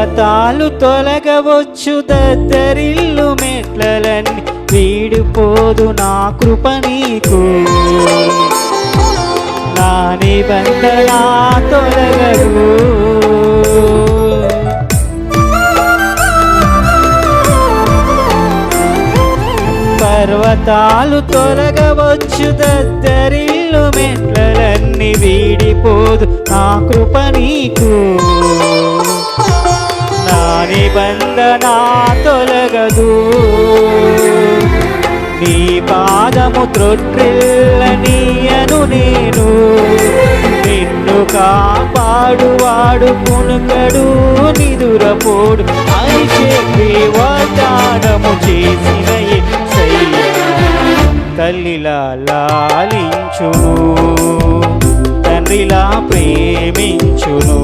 పర్వతాలు తొలగవచ్చు, దద్దరిల్లు మెట్లలన్నీ వీడిపోదు నా కృప నీకు. నా నిబంధన తొలగదు. పర్వతాలు తొలగవచ్చు, దద్దరిల్లు మెట్లలన్నీ వీడిపోదు నా కృప నీకు. నా నిబంధన తొలగదు. నీ పాదము త్రొట్టిల్లనీయను నేను. నిన్ను కాపాడువాడు కునుకడు నిదురపోడు అని చెప్పి వాగ్దానము చేసిన యేసయ్య తల్లిలా లాలించును, తండ్రిలా ప్రేమించును.